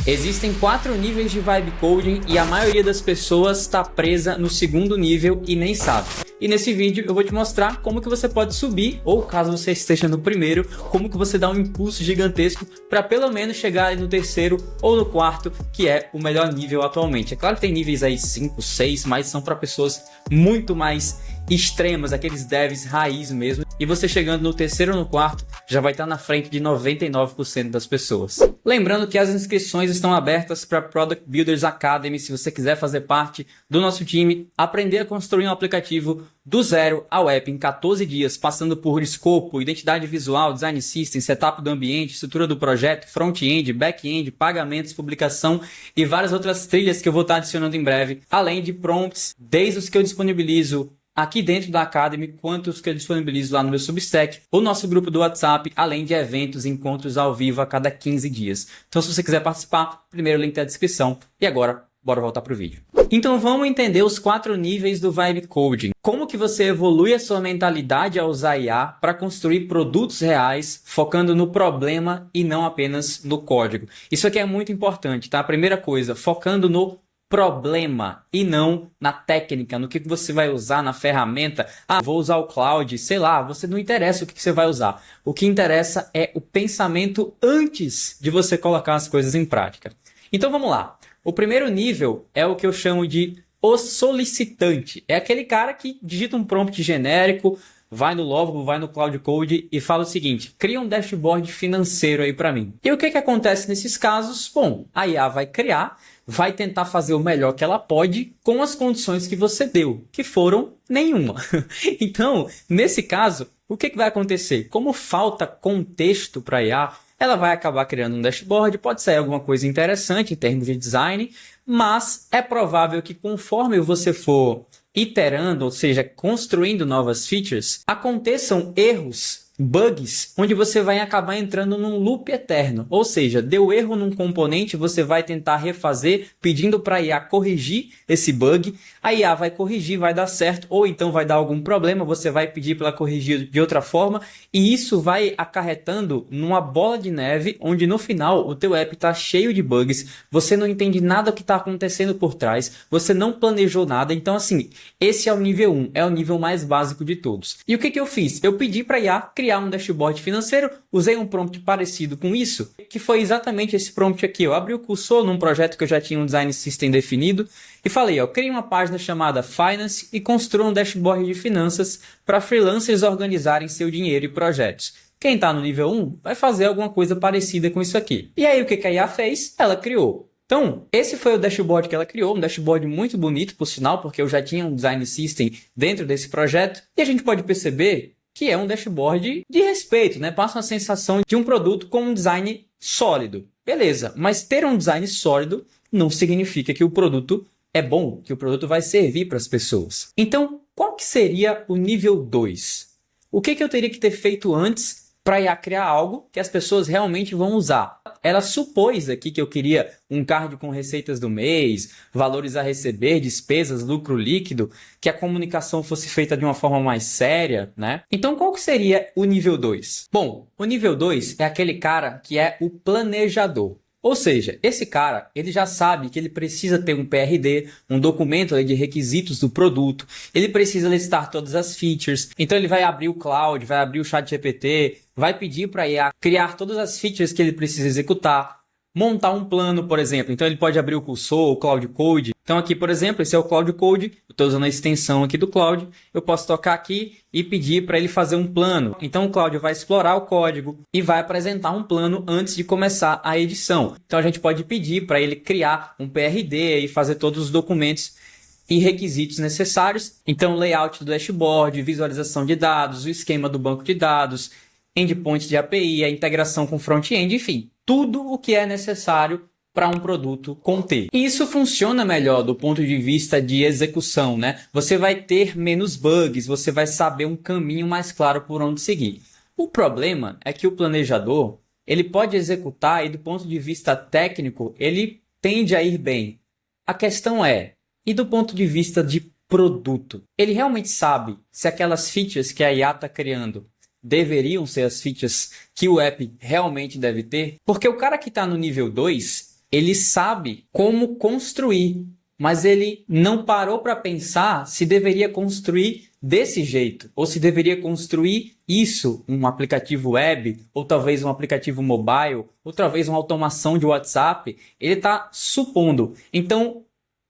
Existem 4 níveis de vibe coding e a maioria das pessoas está presa no segundo nível e nem sabe. E nesse vídeo eu vou te mostrar como que você pode subir, ou caso você esteja no primeiro, como que você dá um impulso gigantesco para pelo menos chegar no terceiro ou no quarto, que é o melhor nível atualmente. É claro que tem níveis aí 5, 6, mas são para pessoas muito mais extremas, aqueles devs raiz mesmo. E você chegando no terceiro ou no quarto, já vai estar na frente de 99% das pessoas. Lembrando que as inscrições estão abertas para Product Builders Academy, se você quiser fazer parte do nosso time, aprender a construir um aplicativo do zero ao app em 14 dias, passando por escopo, identidade visual, design system, setup do ambiente, estrutura do projeto, front-end, back-end, pagamentos, publicação e várias outras trilhas que eu vou estar adicionando em breve, além de prompts, desde os que eu disponibilizo aqui dentro da Academy, quanto os que eu disponibilizo lá no meu Substack, o nosso grupo do WhatsApp, além de eventos e encontros ao vivo a cada 15 dias. Então, se você quiser participar, primeiro link da descrição. E agora, bora voltar para o vídeo. Então, vamos entender os 4 níveis do Vibe Coding. Como que você evolui a sua mentalidade ao usar IA para construir produtos reais, focando no problema e não apenas no código. Isso aqui é muito importante, tá? A primeira coisa, focando no problema e não na técnica, no que você vai usar na ferramenta. Ah, vou usar o cloud, sei lá, você não interessa o que você vai usar. O que interessa é o pensamento antes de você colocar as coisas em prática. Então vamos lá. O primeiro nível é o que eu chamo de o solicitante. É aquele cara que digita um prompt genérico, vai no Lovable, vai no Cloud Code e fala o seguinte: cria um dashboard financeiro aí para mim. E o que acontece nesses casos? Bom, a IA vai criar, vai tentar fazer o melhor que ela pode com as condições que você deu, que foram nenhuma. Então, nesse caso, o que vai acontecer? Como falta contexto para a IA, ela vai acabar criando um dashboard, pode sair alguma coisa interessante em termos de design, mas é provável que conforme você for iterando, ou seja, construindo novas features, aconteçam erros, bugs, onde você vai acabar entrando num loop eterno. Ou seja, deu erro num componente, você vai tentar refazer, pedindo para a IA corrigir esse bug. A IA vai corrigir, vai dar certo, ou então vai dar algum problema, você vai pedir para ela corrigir de outra forma, e isso vai acarretando numa bola de neve, onde no final o teu app está cheio de bugs, você não entende nada do que está acontecendo por trás, você não planejou nada. Então assim, esse é o nível 1, é o nível mais básico de todos. E o que eu fiz? Eu pedi para a IA criar um dashboard financeiro, usei um prompt parecido com isso, que foi exatamente esse prompt aqui. Eu abri o cursor num projeto que eu já tinha um design system definido e falei, ó, crie uma página chamada Finance e construa um dashboard de finanças para freelancers organizarem seu dinheiro e projetos. Quem está no nível 1 vai fazer alguma coisa parecida com isso aqui. E aí o que a IA fez? Ela criou. Então, esse foi o dashboard que ela criou, um dashboard muito bonito, por sinal, porque eu já tinha um design system dentro desse projeto, e a gente pode perceber que é um dashboard de respeito, né? Passa uma sensação de um produto com um design sólido. Beleza, mas ter um design sólido não significa que o produto é bom, que o produto vai servir para as pessoas. Então, qual que seria o nível 2? O que eu teria que ter feito antes para IA criar algo que as pessoas realmente vão usar? Ela supôs aqui que eu queria um card com receitas do mês, valores a receber, despesas, lucro líquido, que a comunicação fosse feita de uma forma mais séria, né? Então, qual que seria o nível 2? Bom, o nível 2 é aquele cara que é o planejador. Ou seja, esse cara, ele já sabe que ele precisa ter um PRD, um documento de requisitos do produto, ele precisa listar todas as features, então ele vai abrir o cloud, vai abrir o ChatGPT, vai pedir para a IA criar todas as features que ele precisa executar, montar um plano, por exemplo. Então ele pode abrir o cursor, o Cloud Code. Então aqui, por exemplo, esse é o Cloud Code, eu estou usando a extensão aqui do Cloud, eu posso tocar aqui e pedir para ele fazer um plano. Então o Cloud vai explorar o código e vai apresentar um plano antes de começar a edição. Então a gente pode pedir para ele criar um PRD e fazer todos os documentos e requisitos necessários. Então layout do dashboard, visualização de dados, o esquema do banco de dados, endpoint de API, a integração com front-end, enfim, tudo o que é necessário para um produto conter. E isso funciona melhor do ponto de vista de execução, né? Você vai ter menos bugs, você vai saber um caminho mais claro por onde seguir. O problema é que o planejador, ele pode executar e do ponto de vista técnico, ele tende a ir bem. A questão é, e do ponto de vista de produto? Ele realmente sabe se aquelas features que a IA está criando deveriam ser as features que o app realmente deve ter? Porque o cara que está no nível 2, ele sabe como construir, mas ele não parou para pensar se deveria construir desse jeito, ou se deveria construir isso, um aplicativo web, ou talvez um aplicativo mobile, ou talvez uma automação de WhatsApp. Ele está supondo. Então,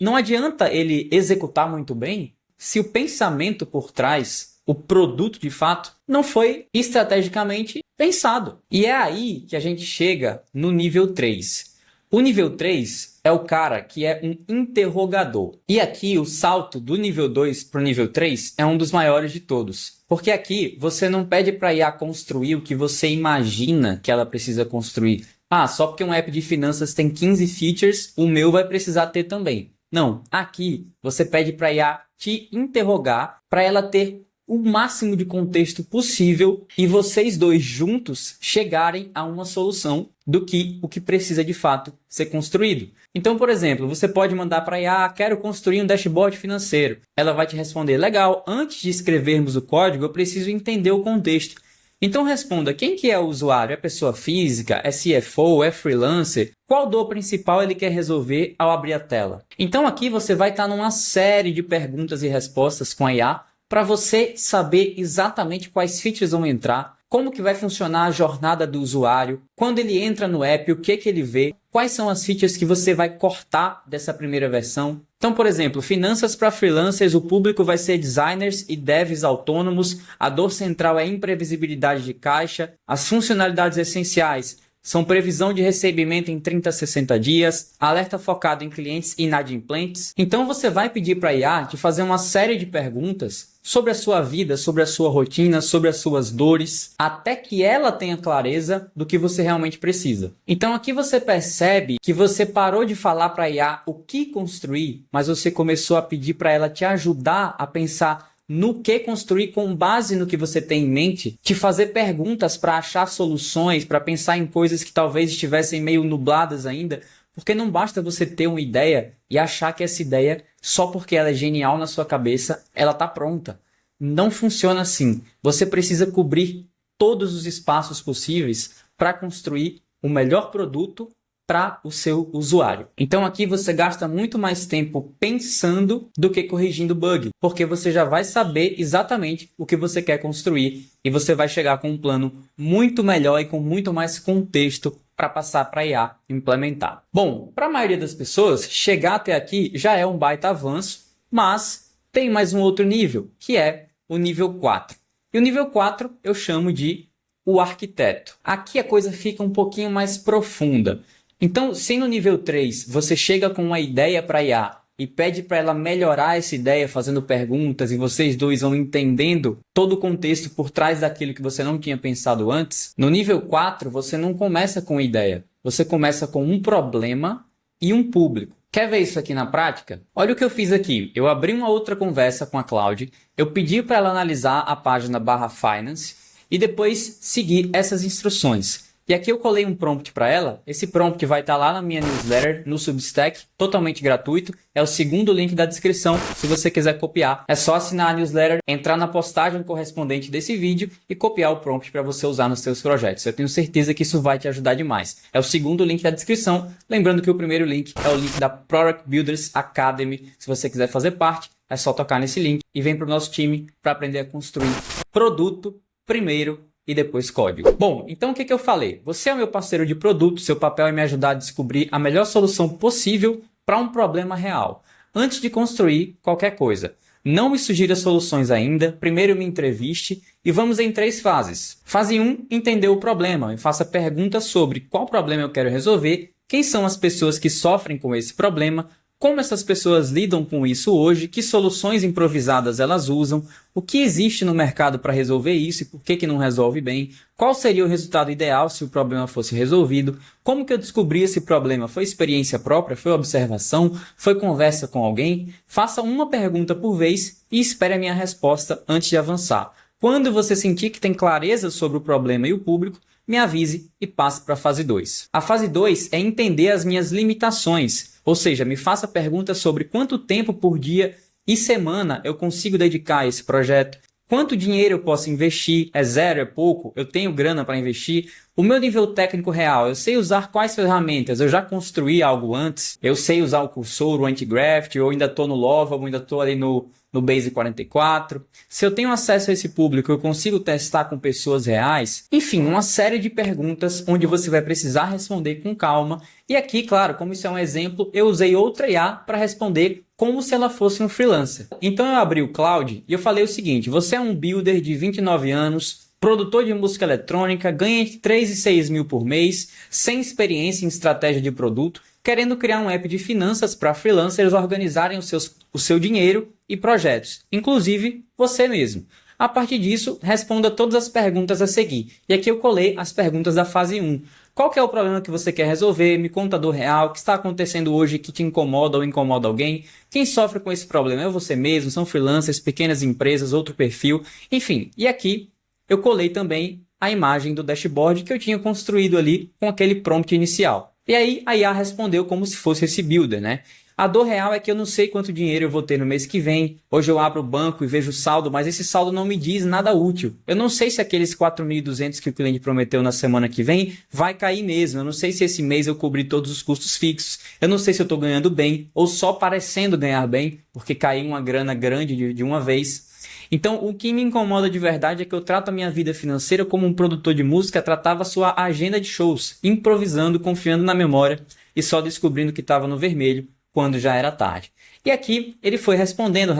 não adianta ele executar muito bem se o pensamento por trás, o produto de fato, não foi estrategicamente pensado. E é aí que a gente chega no nível 3. O nível 3 é o cara que é um interrogador. E aqui o salto do nível 2 para o nível 3 é um dos maiores de todos. Porque aqui você não pede para a IA construir o que você imagina que ela precisa construir. Ah, só porque um app de finanças tem 15 features, o meu vai precisar ter também. Não, aqui você pede para a IA te interrogar para ela ter o máximo de contexto possível e vocês dois juntos chegarem a uma solução do que o que precisa de fato ser construído. Então, por exemplo, você pode mandar para a IA, quero construir um dashboard financeiro. Ela vai te responder, legal, antes de escrevermos o código, eu preciso entender o contexto. Então responda, quem que é o usuário? É pessoa física? É CFO? É freelancer? Qual dor principal ele quer resolver ao abrir a tela? Então aqui você vai estar numa série de perguntas e respostas com a IA para você saber exatamente quais features vão entrar, como que vai funcionar a jornada do usuário, quando ele entra no app, o que ele vê, quais são as features que você vai cortar dessa primeira versão. Então, por exemplo, finanças para freelancers, o público vai ser designers e devs autônomos, a dor central é imprevisibilidade de caixa, as funcionalidades essenciais são previsão de recebimento em 30 a 60 dias, alerta focado em clientes inadimplentes. Então você vai pedir para a IA de fazer uma série de perguntas sobre a sua vida, sobre a sua rotina, sobre as suas dores, até que ela tenha clareza do que você realmente precisa. Então aqui você percebe que você parou de falar para a IA o que construir, mas você começou a pedir para ela te ajudar a pensar no que construir com base no que você tem em mente, te fazer perguntas para achar soluções, para pensar em coisas que talvez estivessem meio nubladas ainda, porque não basta você ter uma ideia e achar que essa ideia, só porque ela é genial na sua cabeça, ela está pronta. Não funciona assim. Você precisa cobrir todos os espaços possíveis para construir o melhor produto para o seu usuário. Então aqui você gasta muito mais tempo pensando do que corrigindo bug, porque você já vai saber exatamente o que você quer construir e você vai chegar com um plano muito melhor e com muito mais contexto para passar para a IA implementar. Bom, para a maioria das pessoas, chegar até aqui já é um baita avanço, mas tem mais um outro nível, que é o nível 4. E o nível 4 eu chamo de o arquiteto. Aqui a coisa fica um pouquinho mais profunda. Então, se no nível 3 você chega com uma ideia para a IA e pede para ela melhorar essa ideia fazendo perguntas e vocês dois vão entendendo todo o contexto por trás daquilo que você não tinha pensado antes, no nível 4 você não começa com ideia, você começa com um problema e um público. Quer ver isso aqui na prática? Olha o que eu fiz aqui. Eu abri uma outra conversa com a Cloud, eu pedi para ela analisar a página /finance e depois seguir essas instruções. E aqui eu colei um prompt para ela. Esse prompt vai estar lá na minha newsletter, no Substack, totalmente gratuito. É o segundo link da descrição, se você quiser copiar. É só assinar a newsletter, entrar na postagem correspondente desse vídeo e copiar o prompt para você usar nos seus projetos. Eu tenho certeza que isso vai te ajudar demais. É o segundo link da descrição. Lembrando que o primeiro link é o link da Product Builders Academy. Se você quiser fazer parte, é só tocar nesse link e vem para o nosso time para aprender a construir produto primeiro e depois código. Bom, então o que eu falei? Você é o meu parceiro de produto, seu papel é me ajudar a descobrir a melhor solução possível para um problema real, antes de construir qualquer coisa. Não me sugira soluções ainda, primeiro me entreviste e vamos em 3 fases. Fase 1, entender o problema e faça perguntas sobre qual problema eu quero resolver, quem são as pessoas que sofrem com esse problema, como essas pessoas lidam com isso hoje, que soluções improvisadas elas usam, o que existe no mercado para resolver isso e por que não resolve bem, qual seria o resultado ideal se o problema fosse resolvido, como que eu descobri esse problema, foi experiência própria, foi observação, foi conversa com alguém? Faça uma pergunta por vez e espere a minha resposta antes de avançar. Quando você sentir que tem clareza sobre o problema e o público, me avise e passe para a fase 2. A fase 2 é entender as minhas limitações, ou seja, me faça perguntas sobre quanto tempo por dia e semana eu consigo dedicar a esse projeto, quanto dinheiro eu posso investir, é zero, é pouco, eu tenho grana para investir, O meu nível técnico real, eu sei usar quais ferramentas? Eu já construí algo antes? Eu sei usar o cursor, o Antigraft, ou ainda estou no Lova, ou ainda estou ali no Base 44. Se eu tenho acesso a esse público, eu consigo testar com pessoas reais? Enfim, uma série de perguntas onde você vai precisar responder com calma. E aqui, claro, como isso é um exemplo, eu usei outra IA para responder como se ela fosse um freelancer. Então eu abri o Claude e eu falei o seguinte: você é um builder de 29 anos, produtor de música eletrônica, ganha entre 3 e 6 mil por mês, sem experiência em estratégia de produto, querendo criar um app de finanças para freelancers organizarem o seu dinheiro e projetos, inclusive você mesmo. A partir disso, responda todas as perguntas a seguir. E aqui eu colei as perguntas da fase 1. Qual que é o problema que você quer resolver? Me conta a dor real. O que está acontecendo hoje que te incomoda ou incomoda alguém? Quem sofre com esse problema é você mesmo? São freelancers, pequenas empresas, outro perfil? Enfim, e aqui eu colei também a imagem do dashboard que eu tinha construído ali com aquele prompt inicial. E aí a IA respondeu como se fosse esse builder, né? A dor real é que eu não sei quanto dinheiro eu vou ter no mês que vem. Hoje eu abro o banco e vejo o saldo, mas esse saldo não me diz nada útil. Eu não sei se aqueles 4.200 que o cliente prometeu na semana que vem vai cair mesmo. Eu não sei se esse mês eu cobri todos os custos fixos. Eu não sei se eu estou ganhando bem ou só parecendo ganhar bem, porque caiu uma grana grande de uma vez. Então, o que me incomoda de verdade é que eu trato a minha vida financeira como um produtor de música tratava sua agenda de shows, improvisando, confiando na memória e só descobrindo que estava no vermelho quando já era tarde. E aqui ele foi respondendo.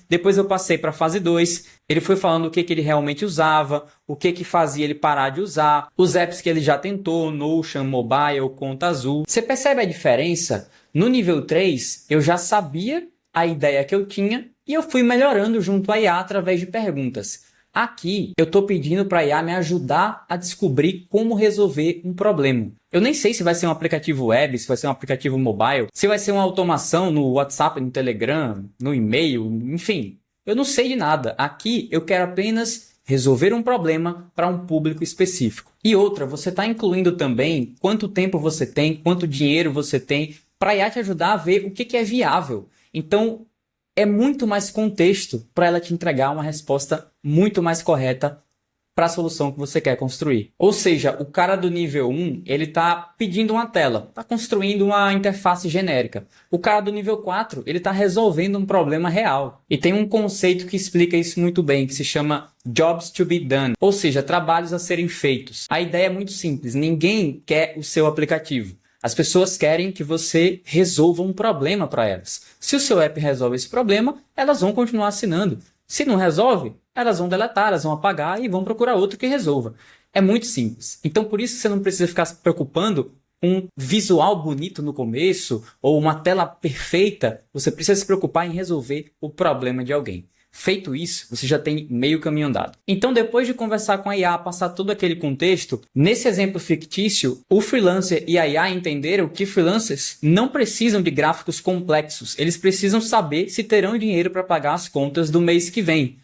Depois eu passei para a fase 2. Ele foi falando o que ele realmente usava, o que fazia ele parar de usar, os apps que ele já tentou, Notion, Mobile, Conta Azul. Você percebe a diferença? No nível 3, eu já sabia a ideia que eu tinha e eu fui melhorando junto à IA através de perguntas. Aqui, eu estou pedindo para a IA me ajudar a descobrir como resolver um problema. Eu nem sei se vai ser um aplicativo web, se vai ser um aplicativo mobile, se vai ser uma automação no WhatsApp, no Telegram, no e-mail, enfim. Eu não sei de nada. Aqui, eu quero apenas resolver um problema para um público específico. E outra, você está incluindo também quanto tempo você tem, quanto dinheiro você tem, para a IA te ajudar a ver o que é viável. Então, é muito mais contexto para ela te entregar uma resposta muito mais correta para a solução que você quer construir. Ou seja, o cara do nível 1, ele está pedindo uma tela, está construindo uma interface genérica. O cara do nível 4, ele está resolvendo um problema real. E tem um conceito que explica isso muito bem, que se chama Jobs to be done, ou seja, trabalhos a serem feitos. A ideia é muito simples, ninguém quer o seu aplicativo. As pessoas querem que você resolva um problema para elas. Se o seu app resolve esse problema, elas vão continuar assinando. Se não resolve, elas vão deletar, elas vão apagar e vão procurar outro que resolva. É muito simples. Então, por isso você não precisa ficar se preocupando com um visual bonito no começo ou uma tela perfeita. Você precisa se preocupar em resolver o problema de alguém. Feito isso, você já tem meio caminho andado. Então, depois de conversar com a IA, passar todo aquele contexto, nesse exemplo fictício, o freelancer e a IA entenderam que freelancers não precisam de gráficos complexos. Eles precisam saber se terão dinheiro para pagar as contas do mês que vem.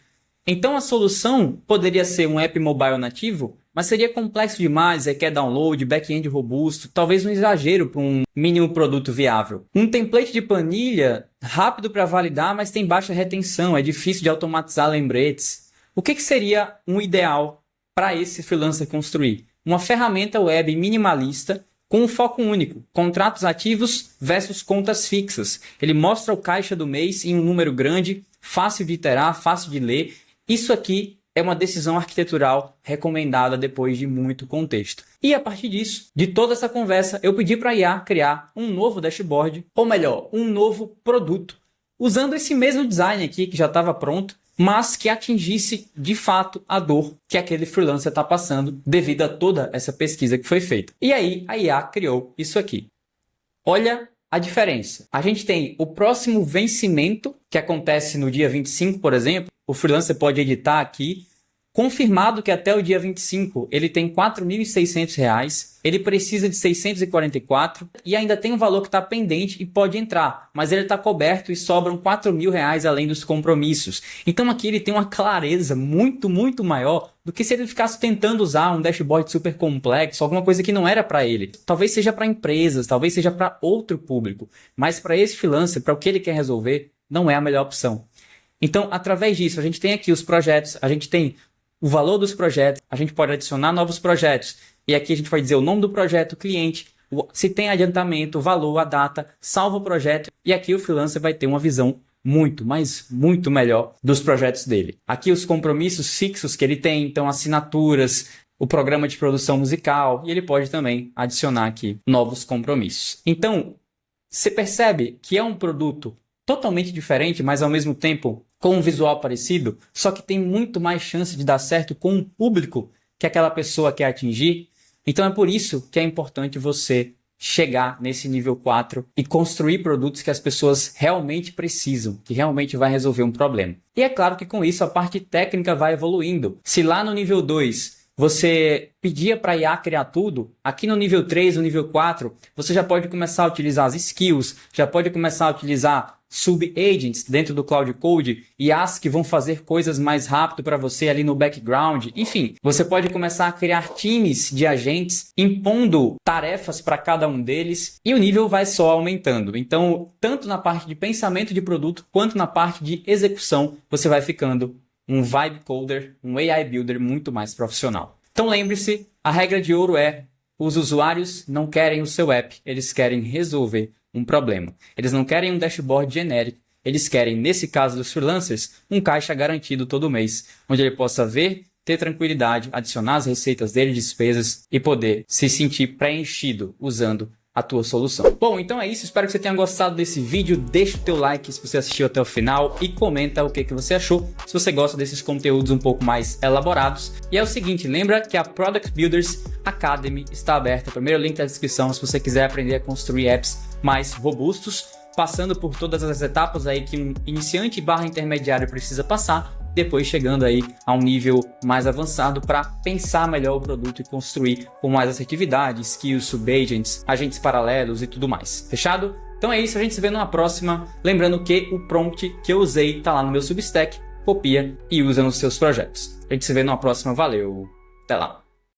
Então, a solução poderia ser um app mobile nativo, mas seria complexo demais, requer download, back-end robusto, talvez um exagero para um mínimo produto viável. Um template de planilha, rápido para validar, mas tem baixa retenção, é difícil de automatizar lembretes. O que seria um ideal para esse freelancer construir? Uma ferramenta web minimalista com um foco único, contratos ativos versus contas fixas. Ele mostra o caixa do mês em um número grande, fácil de iterar, fácil de ler. Isso aqui é uma decisão arquitetural recomendada depois de muito contexto. E a partir disso, de toda essa conversa, eu pedi para a IA criar um novo dashboard, ou melhor, um novo produto, usando esse mesmo design aqui que já estava pronto, mas que atingisse de fato a dor que aquele freelancer está passando devido a toda essa pesquisa que foi feita. E aí a IA criou isso aqui. Olha a diferença. A gente tem o próximo vencimento, que acontece no dia 25, por exemplo. O freelancer pode editar aqui. Confirmado que até o dia 25 ele tem R$ 4.600, ele precisa de 644 e ainda tem um valor que está pendente e pode entrar, mas ele está coberto e sobram R$ 4.000 além dos compromissos. Então aqui ele tem uma clareza muito maior do que se ele ficasse tentando usar um dashboard super complexo, alguma coisa que não era para ele. Talvez seja para empresas, talvez seja para outro público, mas para esse freelancer, para o que ele quer resolver, não é a melhor opção. Então, através disso, a gente tem aqui os projetos, a gente tem o valor dos projetos, a gente pode adicionar novos projetos. E aqui a gente vai dizer o nome do projeto, o cliente, se tem adiantamento, o valor, a data, salva o projeto. E aqui o freelancer vai ter uma visão muito, mas muito melhor dos projetos dele. Aqui os compromissos fixos que ele tem, então assinaturas, o programa de produção musical, e ele pode também adicionar aqui novos compromissos. Então, você percebe que é um produto totalmente diferente, mas ao mesmo tempo com um visual parecido, só que tem muito mais chance de dar certo com o público que aquela pessoa quer atingir. Então é por isso que é importante você chegar nesse nível 4 e construir produtos que as pessoas realmente precisam, que realmente vai resolver um problema. E é claro que com isso a parte técnica vai evoluindo. Se lá no nível 2 você pedia para a IA criar tudo, aqui no nível 3, no nível 4, você já pode começar a utilizar as skills, já pode começar a utilizar sub-agents dentro do Cloud Code, IAs que vão fazer coisas mais rápido para você ali no background. Enfim, você pode começar a criar times de agentes, impondo tarefas para cada um deles, e o nível vai só aumentando. Então, tanto na parte de pensamento de produto, quanto na parte de execução, você vai ficando um Vibe Coder, um AI Builder muito mais profissional. Então lembre-se, a regra de ouro é: os usuários não querem o seu app, eles querem resolver um problema. Eles não querem um dashboard genérico, eles querem, nesse caso dos freelancers, um caixa garantido todo mês, onde ele possa ver, ter tranquilidade, adicionar as receitas dele, despesas e poder se sentir preenchido usando a tua solução. Bom, então é isso. Espero que você tenha gostado desse vídeo. Deixa o teu like se você assistiu até o final e comenta o que você achou, se você gosta desses conteúdos um pouco mais elaborados. E é o seguinte, lembra que a Product Builders Academy está aberta. O primeiro link da descrição se você quiser aprender a construir apps mais robustos, passando por todas as etapas aí que um iniciante / intermediário precisa passar, depois chegando aí a um nível mais avançado para pensar melhor o produto e construir com mais assertividade, skills, subagents, agentes paralelos e tudo mais. Fechado? Então é isso, a gente se vê numa próxima. Lembrando que o prompt que eu usei está lá no meu Substack, copia e usa nos seus projetos. A gente se vê numa próxima, valeu, até lá!